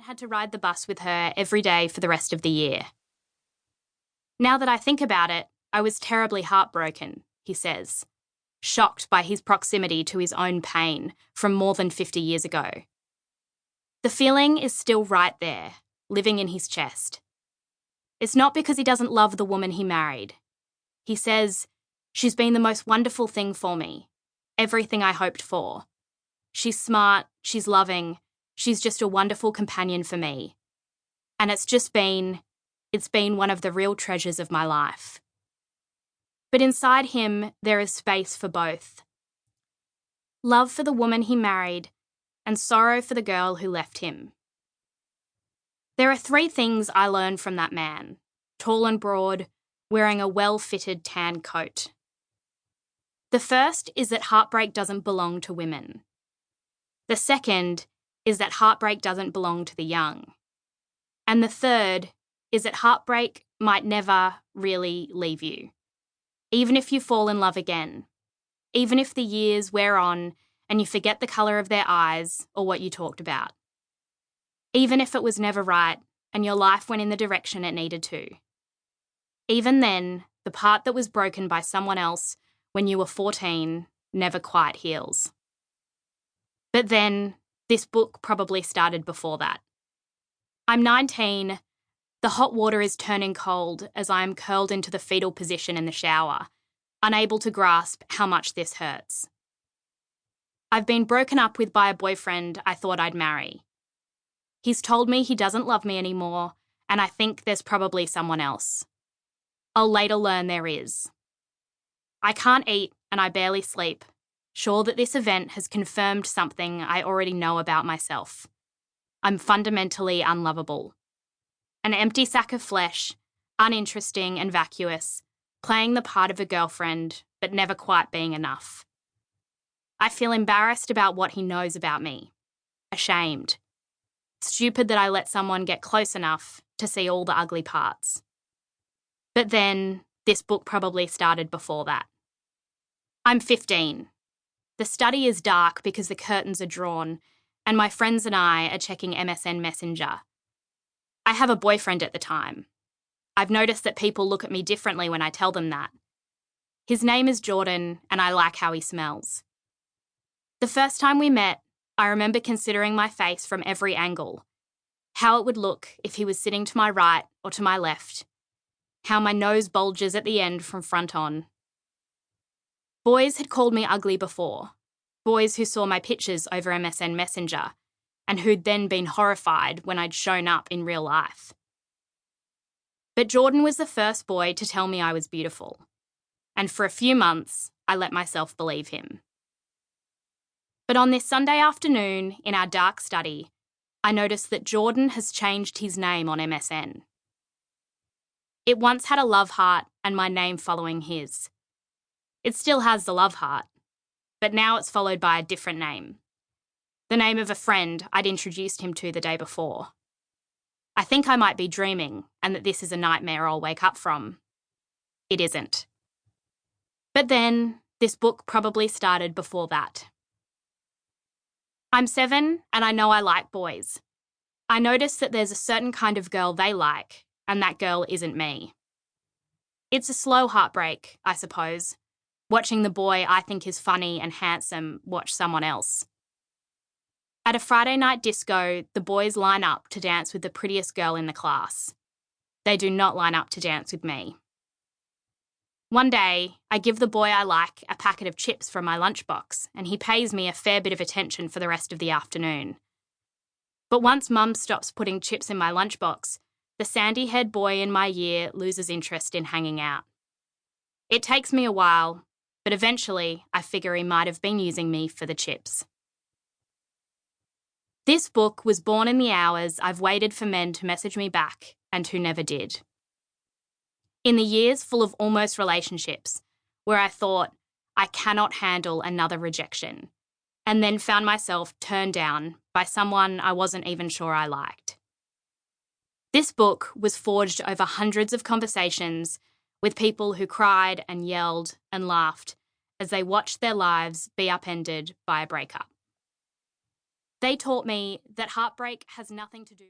had to ride the bus with her every day for the rest of the year. Now that I think about it, I was terribly heartbroken, he says, shocked by his proximity to his own pain from more than 50 years ago. The feeling is still right there, living in his chest. It's not because he doesn't love the woman he married. He says, "She's been the most wonderful thing for me, everything I hoped for. She's smart, she's loving, she's just a wonderful companion for me. And it's been one of the real treasures of my life." But inside him, there is space for both. Love for the woman he married and sorrow for the girl who left him. There are 3 things I learned from that man, tall and broad, wearing a well-fitted tan coat. The first is that heartbreak doesn't belong to women. The second is that heartbreak doesn't belong to the young. And the third is that heartbreak might never really leave you, even if you fall in love again, even if the years wear on and you forget the colour of their eyes or what you talked about, even if it was never right and your life went in the direction it needed to. Even then, the part that was broken by someone else when you were 14 never quite heals. But then, this book probably started before that. I'm 19, the hot water is turning cold as I am curled into the fetal position in the shower, unable to grasp how much this hurts. I've been broken up with by a boyfriend I thought I'd marry. He's told me he doesn't love me anymore, and I think there's probably someone else. I'll later learn there is. I can't eat and I barely sleep, sure that this event has confirmed something I already know about myself. I'm fundamentally unlovable. An empty sack of flesh, uninteresting and vacuous, playing the part of a girlfriend, but never quite being enough. I feel embarrassed about what he knows about me. Ashamed. Stupid that I let someone get close enough to see all the ugly parts. But then, this book probably started before that. I'm 15. The study is dark because the curtains are drawn, and my friends and I are checking MSN Messenger. I have a boyfriend at the time. I've noticed that people look at me differently when I tell them that. His name is Jordan, and I like how he smells. The first time we met, I remember considering my face from every angle, how it would look if he was sitting to my right or to my left, how my nose bulges at the end from front on. Boys had called me ugly before, boys who saw my pictures over MSN Messenger, and who'd then been horrified when I'd shown up in real life. But Jordan was the first boy to tell me I was beautiful, and for a few months, I let myself believe him. But on this Sunday afternoon, in our dark study, I noticed that Jordan has changed his name on MSN. It once had a love heart and my name following his. It still has the love heart, but now it's followed by a different name. The name of a friend I'd introduced him to the day before. I think I might be dreaming and that this is a nightmare I'll wake up from. It isn't. But then, this book probably started before that. I'm 7 and I know I like boys. I notice that there's a certain kind of girl they like, and that girl isn't me. It's a slow heartbreak, I suppose, watching the boy I think is funny and handsome watch someone else. At a Friday night disco, the boys line up to dance with the prettiest girl in the class. They do not line up to dance with me. One day, I give the boy I like a packet of chips from my lunchbox, and he pays me a fair bit of attention for the rest of the afternoon. But once Mum stops putting chips in my lunchbox, the sandy-haired boy in my year loses interest in hanging out. It takes me a while, but eventually I figure he might have been using me for the chips. This book was born in the hours I've waited for men to message me back and who never did. In the years full of almost relationships, where I thought, I cannot handle another rejection, and then found myself turned down by someone I wasn't even sure I liked. This book was forged over hundreds of conversations with people who cried and yelled and laughed as they watched their lives be upended by a breakup. They taught me that heartbreak has nothing to do